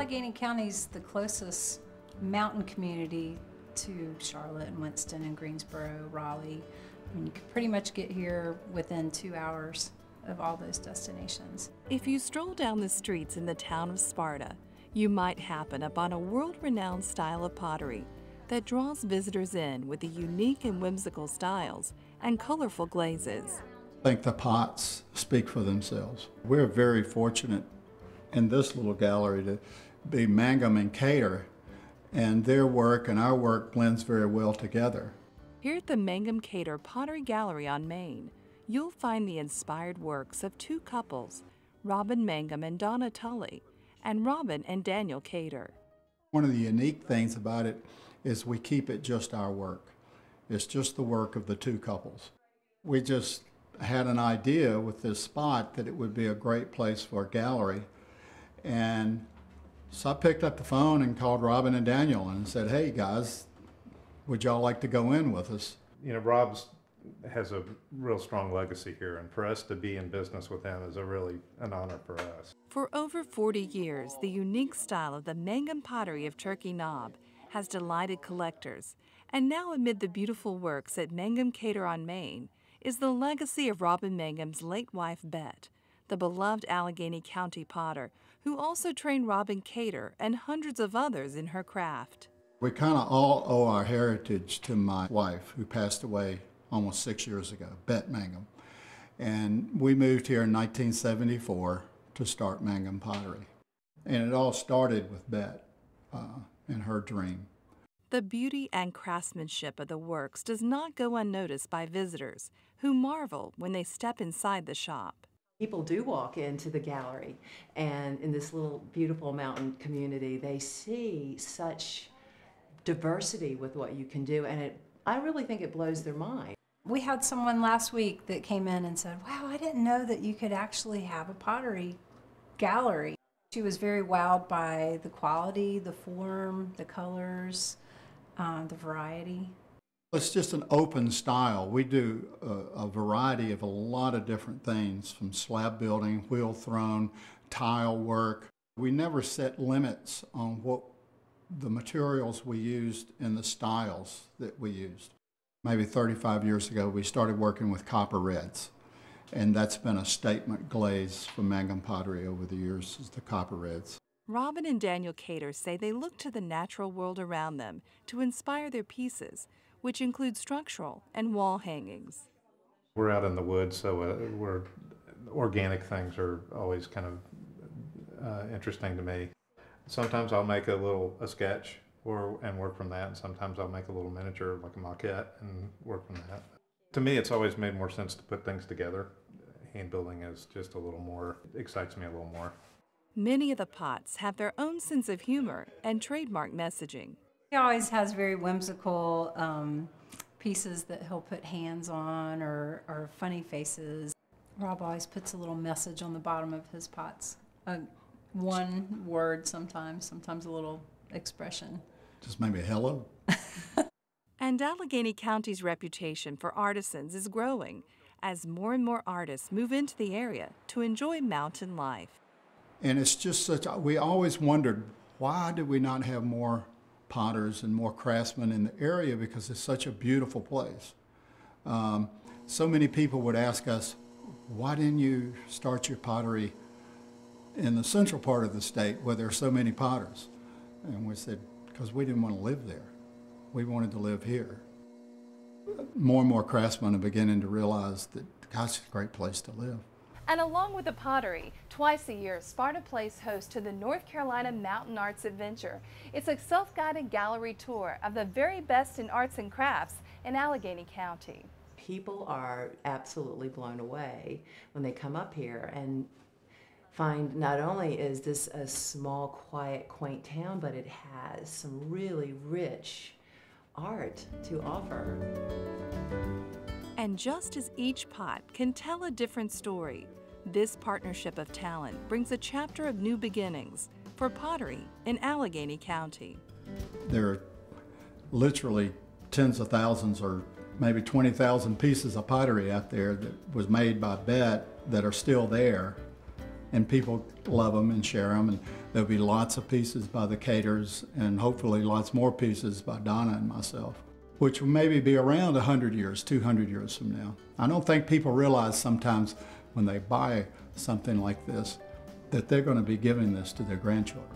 Alleghany County's the closest mountain community to Charlotte and Winston and Greensboro, Raleigh. I mean, you can pretty much get here within 2 hours of all those destinations. If you stroll down the streets in the town of Sparta, you might happen upon a world-renowned style of pottery that draws visitors in with the unique and whimsical styles and colorful glazes. I think the pots speak for themselves. We're very fortunate in this little gallery to be Mangum-Cater, and their work and our work blends very well together. Here at the Mangum-Cater Pottery Gallery on Main, you'll find the inspired works of two couples, Robin Mangum and Donna Tully, and Robin and Daniel Cater. One of the unique things about it is we keep it just our work. It's just the work of the two couples. We just had an idea with this spot that it would be a great place for a gallery, and so I picked up the phone and called Robin and Daniel and said, hey guys, would y'all like to go in with us? You know, Rob's has a real strong legacy here, and for us to be in business with him is really an honor for us. For over 40 years, the unique style of the Mangum pottery of Turkey Knob has delighted collectors, and now amid the beautiful works at Mangum-Cater on Main is the legacy of Robin Mangum's late wife, Bet, the beloved Alleghany County potter who also trained Robin Cater and hundreds of others in her craft. We kind of all owe our heritage to my wife, who passed away almost 6 years ago, Bet Mangum. And we moved here in 1974 to start Mangum Pottery. And it all started with Bet and her dream. The beauty and craftsmanship of the works does not go unnoticed by visitors who marvel when they step inside the shop. People do walk into the gallery, and in this little beautiful mountain community, they see such diversity with what you can do, and I really think it blows their mind. We had someone last week that came in and said, wow, I didn't know that you could actually have a pottery gallery. She was very wowed by the quality, the form, the colors, the variety. It's just an open style. We do a variety of a lot of different things, from slab building, wheel thrown, tile work. We never set limits on what the materials we used and the styles that we used. Maybe 35 years ago, we started working with copper reds, and that's been a statement glaze for Mangum pottery over the years, is the copper reds. Robin and Daniel Cater say they look to the natural world around them to inspire their pieces, which include structural and wall hangings. We're out in the woods, so organic things are always kind of interesting to me. Sometimes I'll make a sketch and work from that, and sometimes I'll make a little miniature, like a maquette, and work from that. To me, it's always made more sense to put things together. Hand building is just a little more, excites me a little more. Many of the pots have their own sense of humor and trademark messaging. He always has very whimsical pieces that he'll put hands on or funny faces. Rob always puts a little message on the bottom of his pots. One word sometimes a little expression. Just maybe hello. And Alleghany County's reputation for artisans is growing as more and more artists move into the area to enjoy mountain life. And it's just we always wondered, why do we not have more potters and more craftsmen in the area, because it's such a beautiful place. So many people would ask us, why didn't you start your pottery in the central part of the state where there are so many potters? And we said, because we didn't want to live there. We wanted to live here. More and more craftsmen are beginning to realize that, gosh, it's a great place to live. And along with the pottery, twice a year, Sparta plays host to the North Carolina Mountain Arts Adventure. It's a self-guided gallery tour of the very best in arts and crafts in Alleghany County. People are absolutely blown away when they come up here and find not only is this a small, quiet, quaint town, but it has some really rich art to offer. And just as each pot can tell a different story, this partnership of talent brings a chapter of new beginnings for pottery in Alleghany County. There are literally tens of thousands or maybe 20,000 pieces of pottery out there that was made by Bet that are still there and people love them and share them, and there'll be lots of pieces by the Caters, and hopefully lots more pieces by Donna and myself, which will maybe be around 100 years, 200 years from now. I don't think people realize sometimes when they buy something like this that they're going to be giving this to their grandchildren.